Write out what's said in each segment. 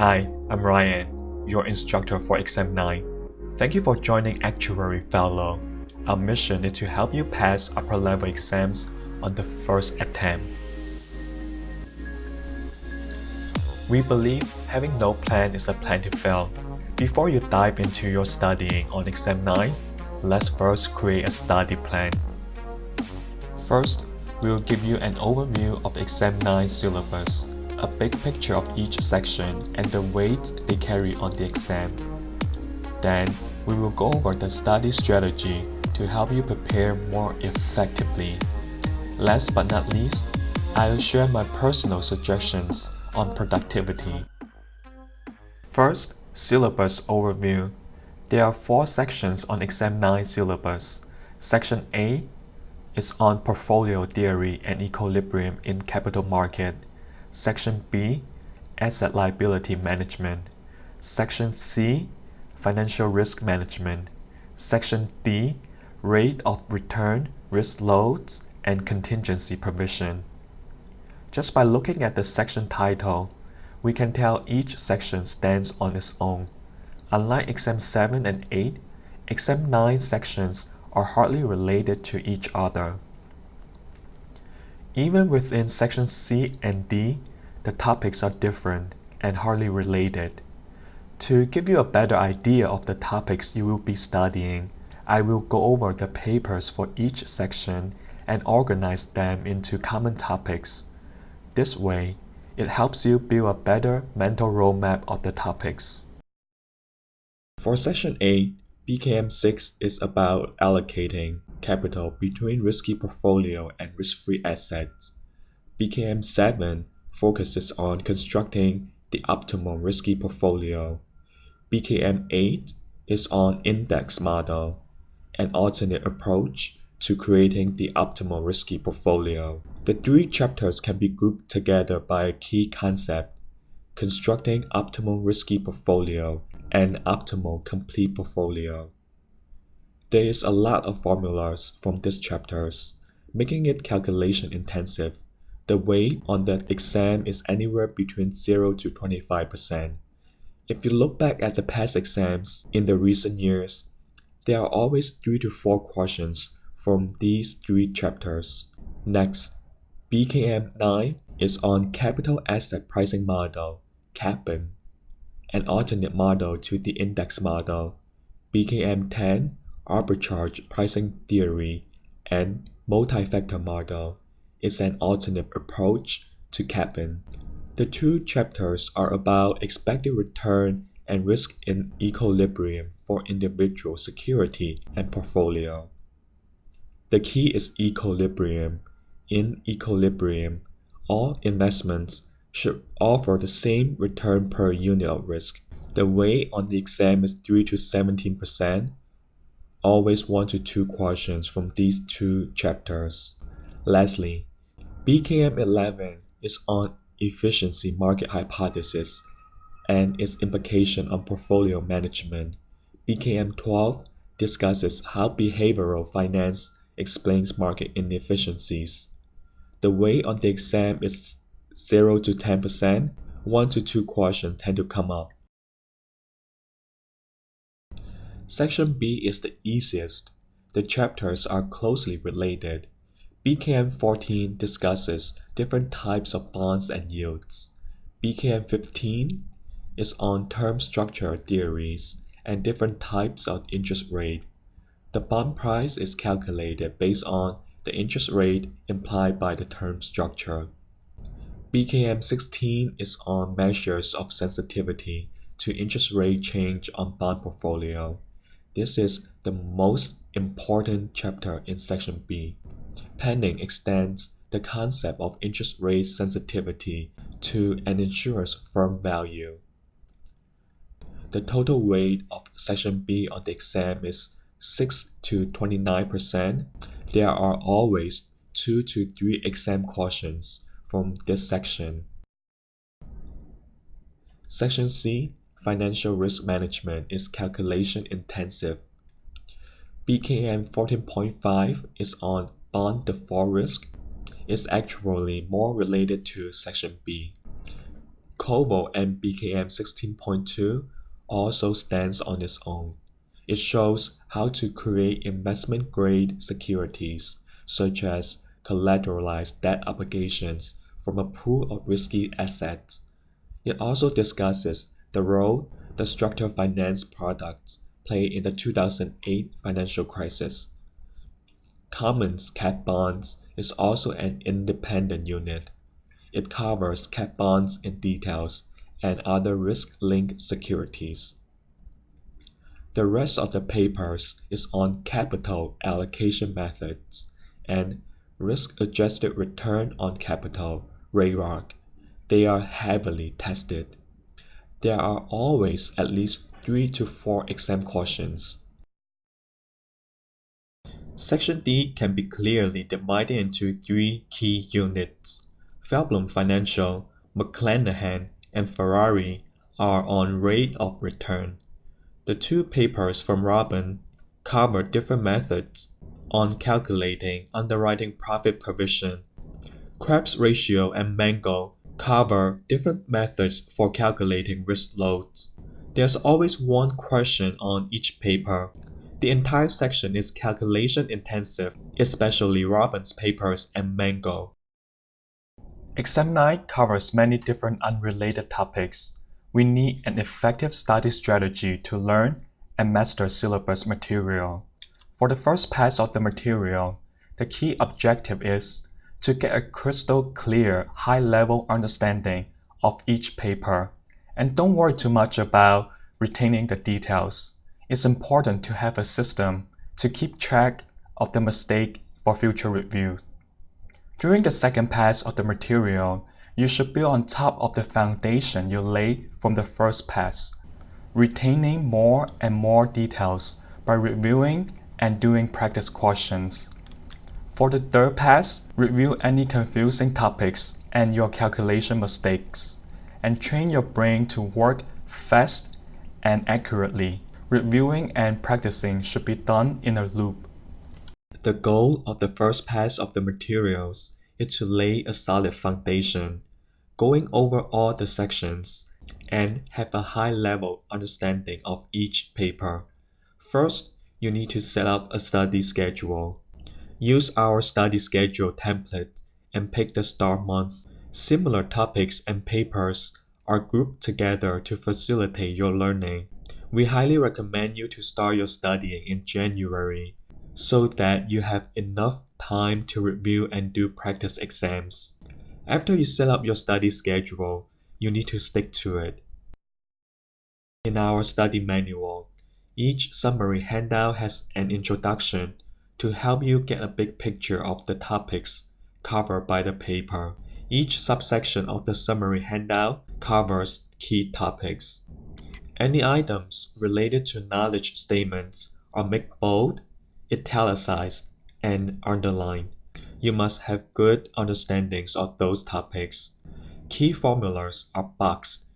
Hi, I'm Ryan, your instructor for Exam 9. Thank you for joining ActuaryFellow. Our mission is to help you pass upper-level exams on the first attempt. We believe having no plan is a plan to fail. Before you dive into your studying on Exam 9, let's first create a study plan. First, we will give you an overview of Exam 9 syllabus, a big picture of each section and the weights they carry on the exam. Then, we will go over the study strategy to help you prepare more effectively. Last but not least, I will share my personal suggestions on productivity. First, syllabus overview. There are 4 sections on Exam 9 syllabus. Section A is on portfolio theory and equilibrium in capital market. Section B, asset liability management. Section C, financial risk management. Section D, rate of return, risk loads, and contingency provision. Just by looking at the section title, we can tell each section stands on its own. Unlike Exam 7 and 8, Exam 9 sections are hardly related to each other. Even within sections C and D, the topics are different and hardly related. To give you a better idea of the topics you will be studying, I will go over the papers for each section and organize them into common topics. This way, it helps you build a better mental roadmap of the topics. For Section A, BKM 6 is about allocating capital between risky portfolio and risk-free assets. BKM 7 focuses on constructing the optimal risky portfolio. BKM 8 is on index model, an alternate approach to creating the optimal risky portfolio. The 3 chapters can be grouped together by a key concept: constructing optimal risky portfolio and optimal complete portfolio. There is a lot of formulas from these chapters, making it calculation intensive. The weight on the exam is anywhere between 0 to 25%. If you look back at the past exams in the recent years, there are always 3 to 4 questions from these 3 chapters. Next, BKM 9 is on capital asset pricing model, CAPM, an alternate model to the index model. BKM 10, arbitrage pricing theory and multi-factor model, is an alternate approach to CAPM. The 2 chapters are about expected return and risk in equilibrium for individual security and portfolio. The key is equilibrium. In equilibrium, all investments should offer the same return per unit of risk. The weight on the exam is 3 to 17%. Always 1 to 2 questions from these 2 chapters. Lastly, BKM 11 is on efficiency market hypothesis and its implication on portfolio management. BKM 12 discusses how behavioral finance explains market inefficiencies. The weight on the exam is 0 to 10%. 1 to 2 questions tend to come up. Section B is the easiest. The chapters are closely related. BKM 14 discusses different types of bonds and yields. BKM 15 is on term structure theories and different types of interest rate. The bond price is calculated based on the interest rate implied by the term structure. BKM 16 is on measures of sensitivity to interest rate change on bond portfolio. This is the most important chapter in Section B. Penning extends the concept of interest rate sensitivity to an insurer's firm value. The total weight of Section B on the exam is 6 to 29%. There are always 2 to 3 exam questions from this section. Section C, financial risk management, is calculation intensive. BKM 14.5 is on bond default risk. It's actually more related to Section B. COBOL and BKM 16.2 also stands on its own. It shows how to create investment-grade securities, such as collateralized debt obligations from a pool of risky assets. It also discusses the role the structured finance products play in the 2008 financial crisis. Commons cat bonds is also an independent unit. It covers cat bonds in details and other risk-linked securities. The rest of the papers is on capital allocation methods and risk-adjusted return on capital, RARC. They are heavily tested. There are always at least 3 to 4 exam questions. Section D can be clearly divided into 3 key units. Feldblum Financial, McClanahan, and Ferrari are on rate of return. The 2 papers from Robin cover different methods on calculating underwriting profit provision. Krebs ratio and Mango cover different methods for calculating risk loads. There's always one question on each paper. The entire section is calculation intensive, especially Robin's papers and Mango. Exam 9 covers many different unrelated topics. We need an effective study strategy to learn and master syllabus material. For the first pass of the material, the key objective is to get a crystal clear, high-level understanding of each paper, and don't worry too much about retaining the details. It's important to have a system to keep track of the mistake for future review. During the second pass of the material, you should build on top of the foundation you laid from the first pass, retaining more and more details by reviewing and doing practice questions. For the third pass, review any confusing topics and your calculation mistakes, and train your brain to work fast and accurately. Reviewing and practicing should be done in a loop. The goal of the first pass of the materials is to lay a solid foundation, going over all the sections, and have a high-level understanding of each paper. First, you need to set up a study schedule. Use our study schedule template and pick the start month. Similar topics and papers are grouped together to facilitate your learning. We highly recommend you to start your studying in January so that you have enough time to review and do practice exams. After you set up your study schedule, you need to stick to it. In our study manual, each summary handout has an introduction to help you get a big picture of the topics covered by the paper. Each subsection of the summary handout covers key topics. Any items related to knowledge statements are made bold, italicized, and underlined. You must have good understandings of those topics. Key formulas are boxed,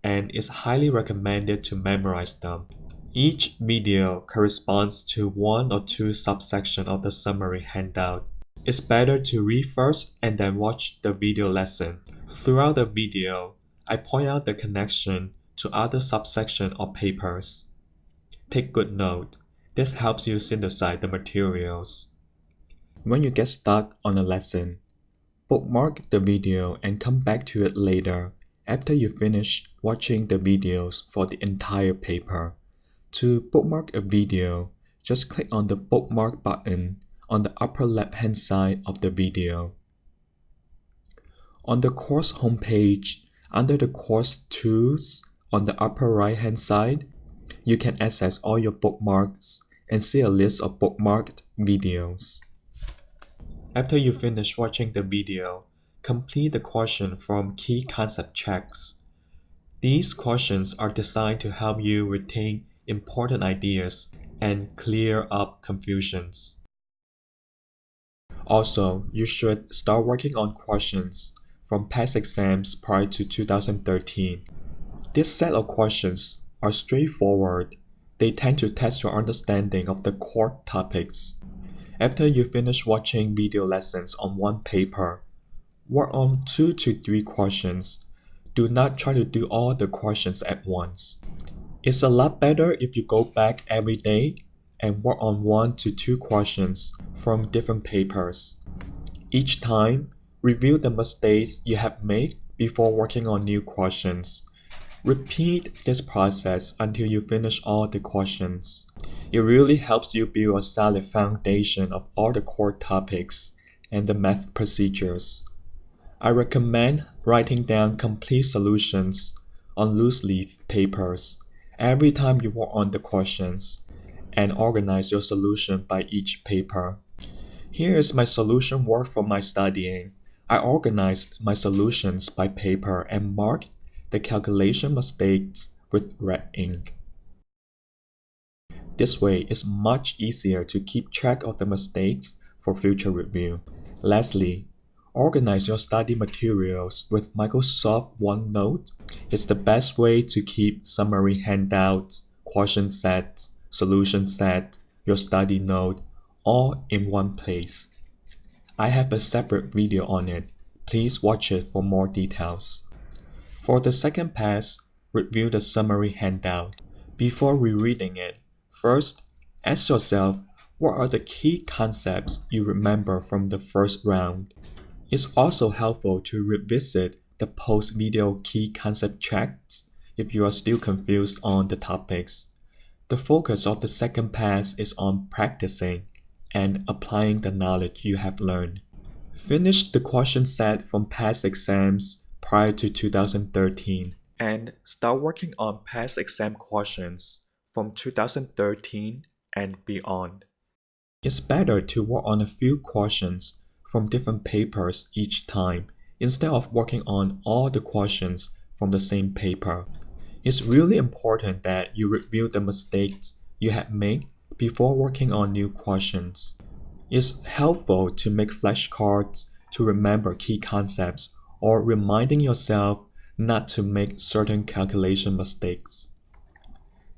and it's highly recommended to memorize them. Each video corresponds to 1 or 2 subsections of the summary handout. It's better to read first and then watch the video lesson. Throughout the video, I point out the connection to other subsections or papers. Take good note. This helps you synthesize the materials. When you get stuck on a lesson, bookmark the video and come back to it later after you finish watching the videos for the entire paper. To bookmark a video, just click on the bookmark button on the upper left-hand side of the video. On the course homepage, under the course tools on the upper right-hand side, you can access all your bookmarks and see a list of bookmarked videos. After you finish watching the video, complete the question from key concept checks. These questions are designed to help you retain important ideas and clear up confusions. Also, you should start working on questions from past exams prior to 2013. This set of questions are straightforward. They tend to test your understanding of the core topics. After you finish watching video lessons on one paper, work on 2 to 3 questions. Do not try to do all the questions at once. It's a lot better if you go back every day and work on 1 to 2 questions from different papers. Each time, review the mistakes you have made before working on new questions. Repeat this process until you finish all the questions. It really helps you build a solid foundation of all the core topics and the math procedures. I recommend writing down complete solutions on loose leaf papers every time you work on the questions and organize your solution by each paper. Here is my solution work for my studying. I organized my solutions by paper and marked the calculation mistakes with red ink. This way, it's much easier to keep track of the mistakes for future review. Lastly, organize your study materials with Microsoft OneNote. It's the best way to keep summary handouts, question sets, solution set, your study note, all in one place. I have a separate video on it. Please watch it for more details. For the second pass, review the summary handout. Before rereading it, first, ask yourself what are the key concepts you remember from the first round. It's also helpful to revisit the post-video key concept checks if you are still confused on the topics. The focus of the second pass is on practicing and applying the knowledge you have learned. Finish the question set from past exams prior to 2013 and start working on past exam questions from 2013 and beyond. It's better to work on a few questions from different papers each time instead of working on all the questions from the same paper. It's really important that you review the mistakes you have made before working on new questions. It's helpful to make flashcards to remember key concepts or reminding yourself not to make certain calculation mistakes.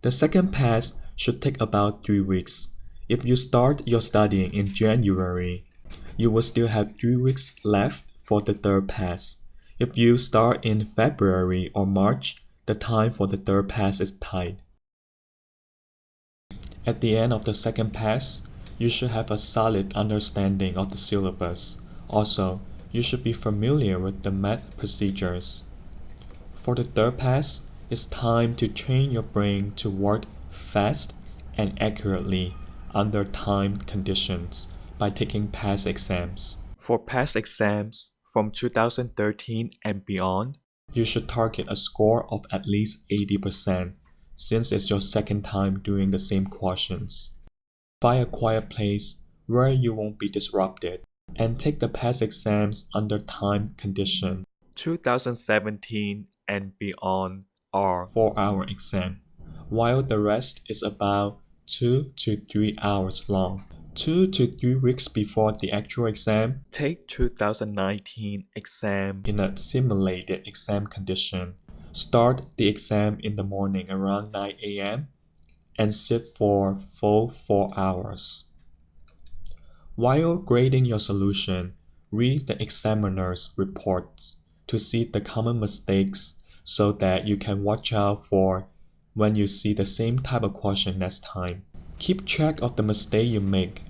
The second pass should take about 3 weeks. If you start your studying in January, you will still have 3 weeks left for the third pass. If you start in February or March, the time for the third pass is tight. At the end of the second pass, you should have a solid understanding of the syllabus. Also, you should be familiar with the math procedures. For the third pass, it's time to train your brain to work fast and accurately under time conditions by taking past exams. For past exams from 2013 and beyond, you should target a score of at least 80% since it's your second time doing the same questions. Find a quiet place where you won't be disrupted and take the past exams under time condition. 2017 and beyond are 4-hour exam, while the rest is about 2 to 3 hours long. 2 to 3 weeks before the actual exam, take 2019 exam in a simulated exam condition. Start the exam in the morning around 9 a.m. and sit for full 4 hours. While grading your solution, read the examiner's reports to see the common mistakes so that you can watch out for when you see the same type of question next time. Keep track of the mistake you make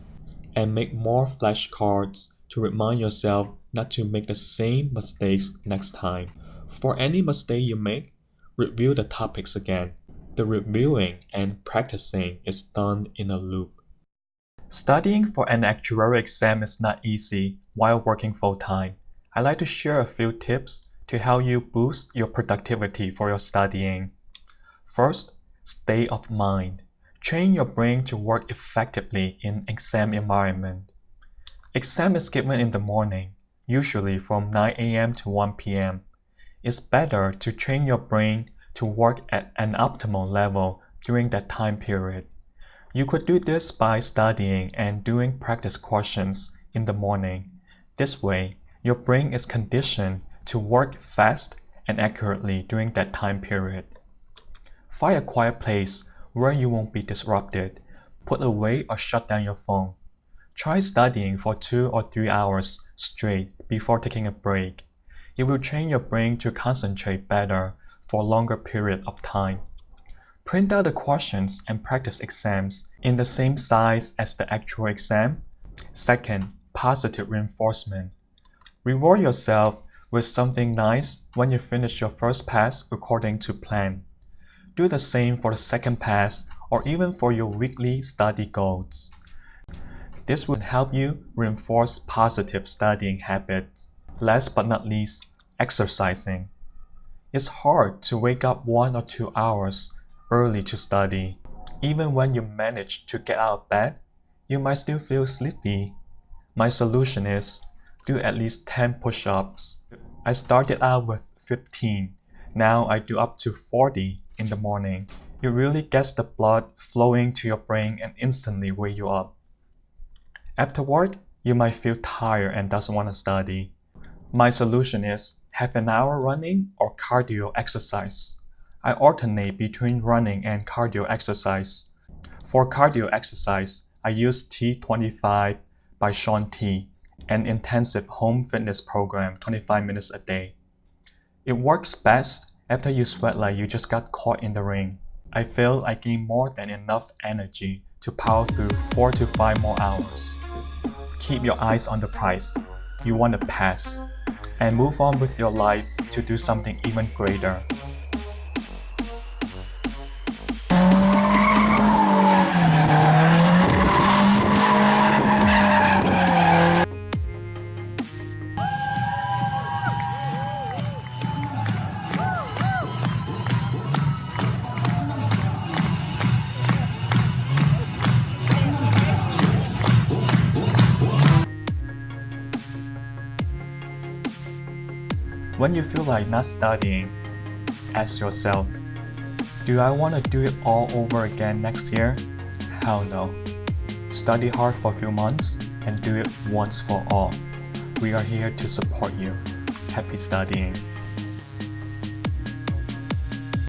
and make more flashcards to remind yourself not to make the same mistakes next time. For any mistake you make, review the topics again. The reviewing and practicing is done in a loop. Studying for an actuarial exam is not easy while working full-time. I'd like to share a few tips to help you boost your productivity for your studying. First, state of mind. Train your brain to work effectively in exam environment. Exam is given in the morning, usually from 9 a.m. to 1 p.m. It's better to train your brain to work at an optimal level during that time period. You could do this by studying and doing practice questions in the morning. This way, your brain is conditioned to work fast and accurately during that time period. Find a quiet place where you won't be disrupted. Put away or shut down your phone. Try studying for 2 or 3 hours straight before taking a break. It will train your brain to concentrate better for a longer period of time. Print out the questions and practice exams in the same size as the actual exam. Second, positive reinforcement. Reward yourself with something nice when you finish your first pass according to plan. Do the same for the second pass or even for your weekly study goals. This will help you reinforce positive studying habits. Last but not least, exercising. It's hard to wake up 1 or 2 hours early to study. Even when you manage to get out of bed, you might still feel sleepy. My solution is do at least 10 push-ups. I started out with 15. Now I do up to 40 in the morning. It really gets the blood flowing to your brain and instantly wake you up. After work, you might feel tired and doesn't want to study. My solution is have an hour running or cardio exercise. I alternate between running and cardio exercise. For cardio exercise, I use T25 by Shaun T, an intensive home fitness program 25 minutes a day. It works best after you sweat like you just got caught in the ring. I feel I gain more than enough energy to power through 4 to 5 more hours. Keep your eyes on the prize. You want to pass. And move on with your life to do something even greater. When you feel like not studying, ask yourself, do I want to do it all over again next year? Hell no. Study hard for a few months and do it once for all. We are here to support you. Happy studying.